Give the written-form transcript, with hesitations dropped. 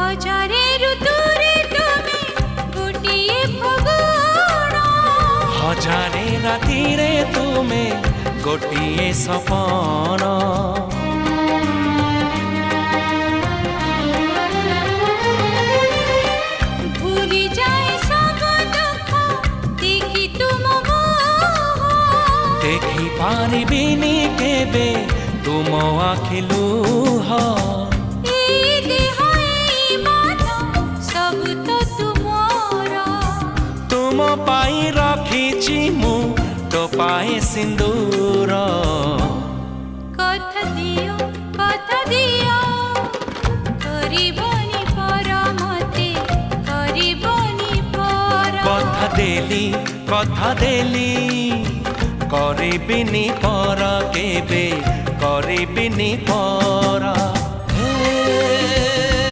हजारे ऋतुरे तुमे गोटिए फगुण हजारे रातिरे तुमे गोटिए सपन भूली जाए सब दुख देखी तुम देखी पारिबिनी केबे तुम आखि लुह सब तो तुमरा तुम पाई रखिछि मु तो पाए सिंदूर कथा दियो करिबनी पर मते करिबनी पर कथा देली करिबिनी पर केबे करिबिनी पर